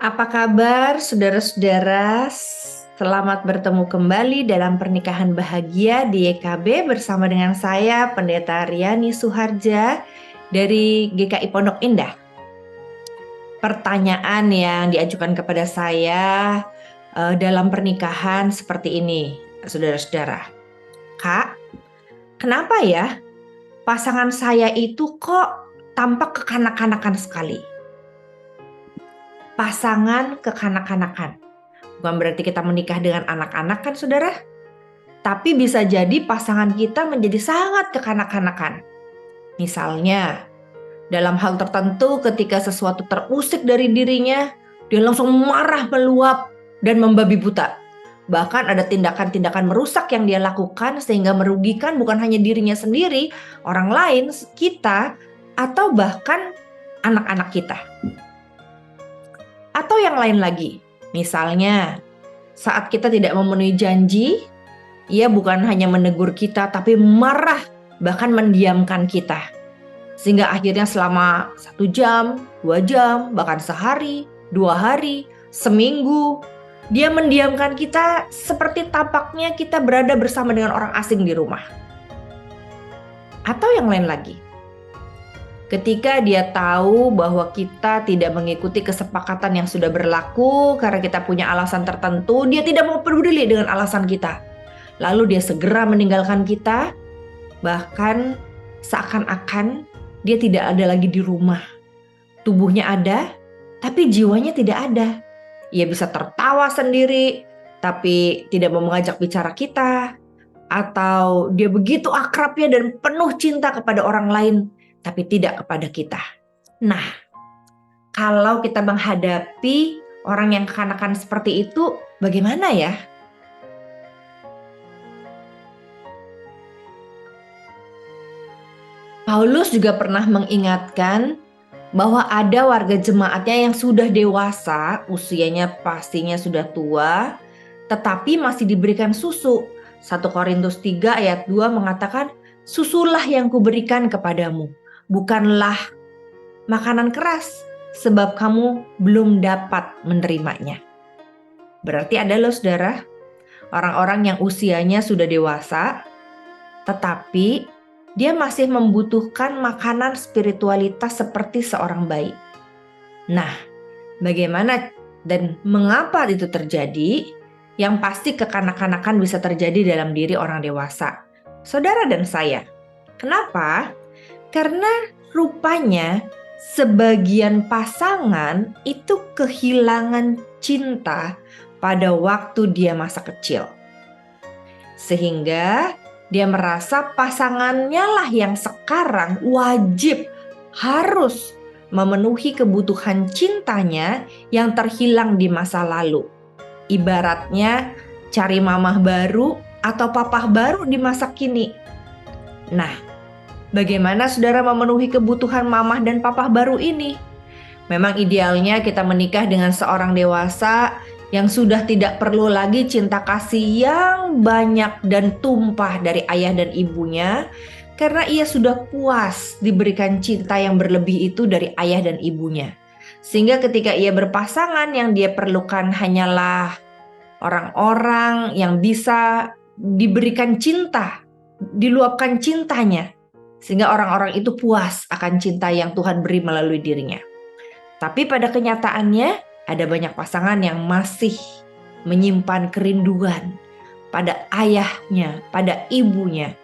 Apa kabar saudara-saudara? Selamat bertemu kembali dalam Pernikahan Bahagia di YKB bersama dengan saya Pendeta Riani Suharja dari GKI Pondok Indah. Pertanyaan yang diajukan kepada saya dalam pernikahan seperti ini, saudara-saudara. Kak, kenapa ya pasangan saya itu kok tampak kekanak-kanakan sekali? Pasangan kekanak-kanakan. Bukan berarti kita menikah dengan anak-anak kan saudara? Tapi bisa jadi pasangan kita menjadi sangat kekanak-kanakan. Misalnya, dalam hal tertentu ketika sesuatu terusik dari dirinya, dia langsung marah meluap dan membabi buta. Bahkan ada tindakan-tindakan merusak yang dia lakukan sehingga merugikan bukan hanya dirinya sendiri, orang lain, kita, atau bahkan anak-anak kita. Atau yang lain lagi. Misalnya, saat kita tidak memenuhi janji, ia bukan hanya menegur kita, tapi marah, bahkan mendiamkan kita. Sehingga akhirnya selama 1 jam, 2 jam, bahkan sehari, 2 hari, seminggu, dia mendiamkan kita seperti tampaknya kita berada bersama dengan orang asing di rumah. Atau yang lain lagi. Ketika dia tahu bahwa kita tidak mengikuti kesepakatan yang sudah berlaku karena kita punya alasan tertentu, dia tidak mau peduli dengan alasan kita. Lalu dia segera meninggalkan kita, bahkan seakan-akan dia tidak ada lagi di rumah. Tubuhnya ada, tapi jiwanya tidak ada. Ia bisa tertawa sendiri, tapi tidak mau mengajak bicara kita. Atau dia begitu akrabnya dan penuh cinta kepada orang lain, tapi tidak kepada kita. Nah, kalau kita menghadapi orang yang kekanakan seperti itu, bagaimana ya? Paulus juga pernah mengingatkan bahwa ada warga jemaatnya yang sudah dewasa, usianya pastinya sudah tua, tetapi masih diberikan susu. 1 Korintus 3 ayat 2 mengatakan, "Susulah yang kuberikan kepadamu, bukanlah makanan keras, sebab kamu belum dapat menerimanya." Berarti ada loh saudara, orang-orang yang usianya sudah dewasa, tetapi dia masih membutuhkan makanan spiritualitas seperti seorang bayi. Nah, bagaimana dan mengapa itu terjadi? Yang pasti kekanak-kanakan bisa terjadi dalam diri orang dewasa, saudara dan saya. Kenapa? Karena rupanya sebagian pasangan itu kehilangan cinta pada waktu dia masa kecil. Sehingga dia merasa pasangannya lah yang sekarang wajib harus memenuhi kebutuhan cintanya yang terhilang di masa lalu. Ibaratnya cari mamah baru atau papah baru di masa kini. Nah, bagaimana saudara memenuhi kebutuhan mamah dan papah baru ini? Memang idealnya kita menikah dengan seorang dewasa yang sudah tidak perlu lagi cinta kasih yang banyak dan tumpah dari ayah dan ibunya, karena ia sudah puas diberikan cinta yang berlebih itu dari ayah dan ibunya. Sehingga ketika ia berpasangan, yang dia perlukan hanyalah orang-orang yang bisa diberikan cinta, diluapkan cintanya, sehingga orang-orang itu puas akan cinta yang Tuhan beri melalui dirinya. Tapi pada kenyataannya ada banyak pasangan yang masih menyimpan kerinduan pada ayahnya, pada ibunya,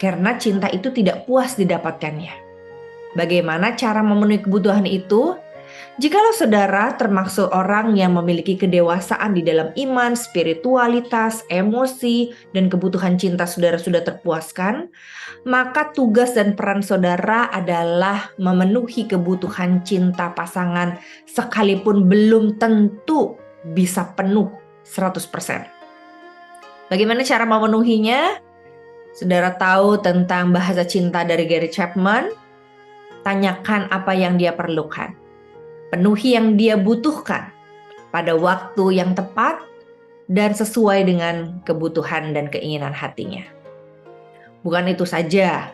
karena cinta itu tidak puas didapatkannya. Bagaimana cara memenuhi kebutuhan itu? Jikalau saudara termasuk orang yang memiliki kedewasaan di dalam iman, spiritualitas, emosi, dan kebutuhan cinta saudara sudah terpuaskan, maka tugas dan peran saudara adalah memenuhi kebutuhan cinta pasangan sekalipun belum tentu bisa penuh 100%. Bagaimana cara memenuhinya? Saudara tahu tentang bahasa cinta dari Gary Chapman? Tanyakan apa yang dia perlukan. Penuhi yang dia butuhkan pada waktu yang tepat dan sesuai dengan kebutuhan dan keinginan hatinya. Bukan itu saja,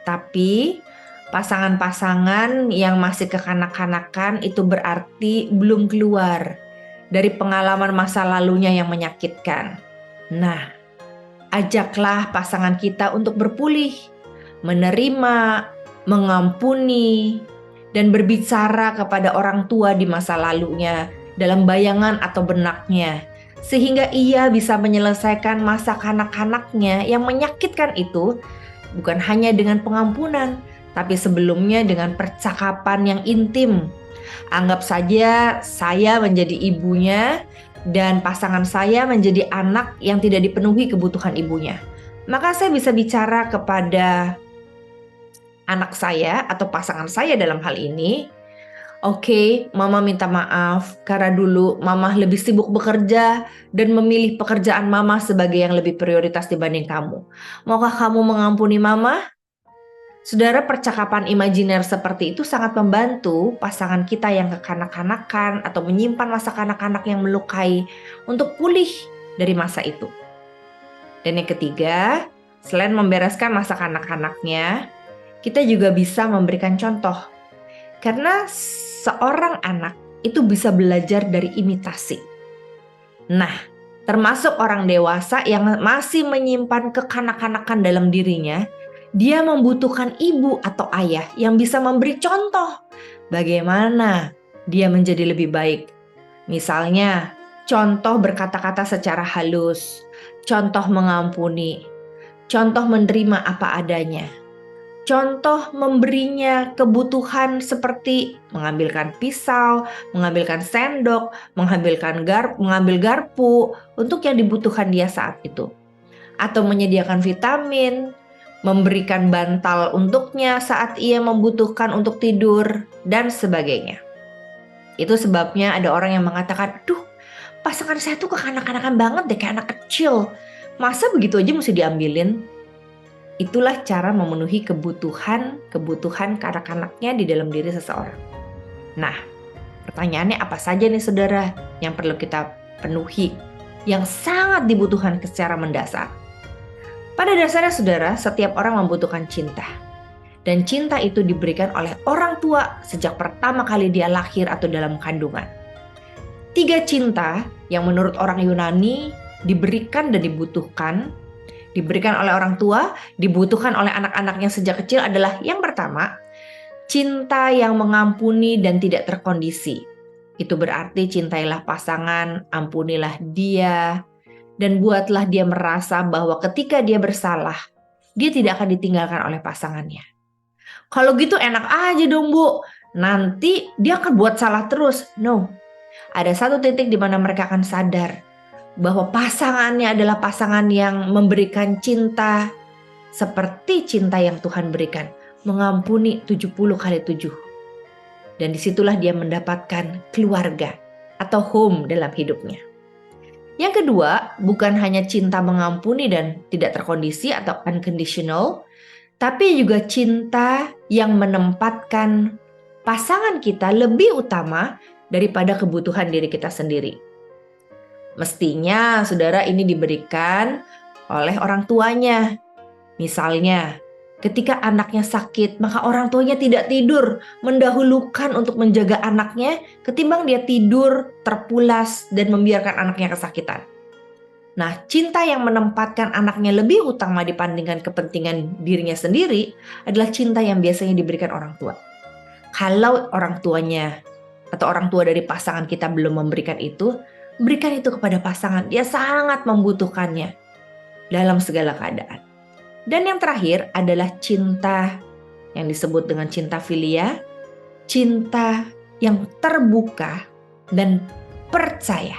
tapi Pasangan-pasangan yang masih kekanak-kanakan itu berarti belum keluar dari pengalaman masa lalunya yang menyakitkan. Nah, ajaklah pasangan kita untuk berpulih, menerima, mengampuni, dan berbicara kepada orang tua di masa lalunya dalam bayangan atau benaknya, sehingga ia bisa menyelesaikan masa kanak-kanaknya yang menyakitkan itu bukan hanya dengan pengampunan, tapi sebelumnya dengan percakapan yang intim. Anggap saja saya menjadi ibunya dan pasangan saya menjadi anak yang tidak dipenuhi kebutuhan ibunya. Maka saya bisa bicara kepada anak saya atau pasangan saya dalam hal ini, "Oke, Mama minta maaf karena dulu Mama lebih sibuk bekerja dan memilih pekerjaan Mama sebagai yang lebih prioritas dibanding kamu. Maukah kamu mengampuni Mama?" Saudara, percakapan imajiner seperti itu sangat membantu pasangan kita yang kekanak-kanakan atau menyimpan masa kanak-kanak yang melukai untuk pulih dari masa itu. Dan yang ketiga, selain membereskan masa kanak-kanaknya, kita juga bisa memberikan contoh. Karena seorang anak itu bisa belajar dari imitasi. Nah, termasuk orang dewasa yang masih menyimpan kekanak-kanakan dalam dirinya, dia membutuhkan ibu atau ayah yang bisa memberi contoh bagaimana dia menjadi lebih baik. Misalnya, contoh berkata-kata secara halus, contoh mengampuni, contoh menerima apa adanya, contoh memberinya kebutuhan seperti mengambilkan pisau, mengambilkan sendok, mengambil garpu untuk yang dibutuhkan dia saat itu. Atau menyediakan vitamin, memberikan bantal untuknya saat ia membutuhkan untuk tidur, dan sebagainya. Itu sebabnya ada orang yang mengatakan, "Duh, pasangan saya tuh kekanak-kanakan banget deh, kayak anak kecil. Masa begitu aja mesti diambilin?" Itulah cara memenuhi kebutuhan kanak-kanaknya di dalam diri seseorang. Nah, pertanyaannya apa saja nih saudara yang perlu kita penuhi, yang sangat dibutuhkan secara mendasar? Pada dasarnya saudara, setiap orang membutuhkan cinta. Dan cinta itu diberikan oleh orang tua sejak pertama kali dia lahir atau dalam kandungan. 3 cinta yang menurut orang Yunani diberikan dan dibutuhkan, diberikan oleh orang tua, dibutuhkan oleh anak-anaknya sejak kecil adalah yang pertama, cinta yang mengampuni dan tidak terkondisi. Itu berarti cintailah pasangan, ampunilah dia, dan buatlah dia merasa bahwa ketika dia bersalah, dia tidak akan ditinggalkan oleh pasangannya. Kalau gitu enak aja dong Bu, nanti dia akan buat salah terus. No, ada satu titik di mana mereka akan sadar bahwa pasangannya adalah pasangan yang memberikan cinta seperti cinta yang Tuhan berikan, mengampuni 70 kali 7. Dan disitulah dia mendapatkan keluarga atau home dalam hidupnya. Yang kedua, bukan hanya cinta mengampuni dan tidak terkondisi atau unconditional, tapi juga cinta yang menempatkan pasangan kita lebih utama daripada kebutuhan diri kita sendiri. Mestinya saudara ini diberikan oleh orang tuanya. Misalnya, ketika anaknya sakit, maka orang tuanya tidak tidur, mendahulukan untuk menjaga anaknya ketimbang dia tidur, terpulas, dan membiarkan anaknya kesakitan. Nah, cinta yang menempatkan anaknya lebih utama dibandingkan kepentingan dirinya sendiri adalah cinta yang biasanya diberikan orang tua. Kalau orang tuanya atau orang tua dari pasangan kita belum memberikan itu, berikan itu kepada pasangan. Dia sangat membutuhkannya dalam segala keadaan. Dan yang terakhir adalah cinta yang disebut dengan cinta filia, cinta yang terbuka dan percaya.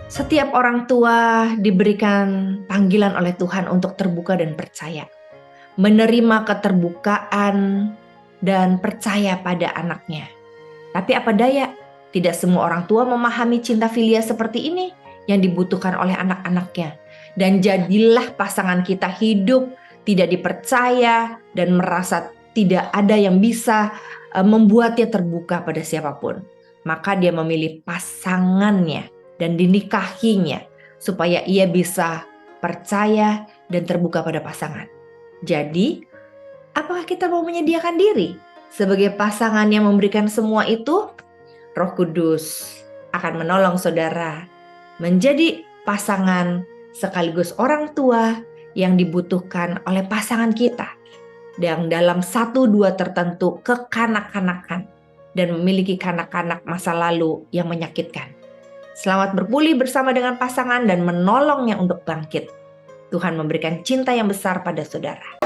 Setiap orang tua diberikan panggilan oleh Tuhan untuk terbuka dan percaya, menerima keterbukaan dan percaya pada anaknya. Tapi apa daya, tidak semua orang tua memahami cinta filia seperti ini yang dibutuhkan oleh anak-anaknya. Dan jadilah pasangan kita hidup tidak dipercaya dan merasa tidak ada yang bisa membuatnya terbuka pada siapapun. Maka dia memilih pasangannya dan dinikahinya supaya ia bisa percaya dan terbuka pada pasangan. Jadi Apakah kita mau menyediakan diri sebagai pasangan yang memberikan semua itu? Roh Kudus akan menolong saudara menjadi pasangan sekaligus orang tua yang dibutuhkan oleh pasangan kita, yang dalam 1-2 tertentu kekanak-kanakan dan memiliki kanak-kanak masa lalu yang menyakitkan. Selamat berpulih bersama dengan pasangan dan menolongnya untuk bangkit. Tuhan memberikan cinta yang besar pada saudara.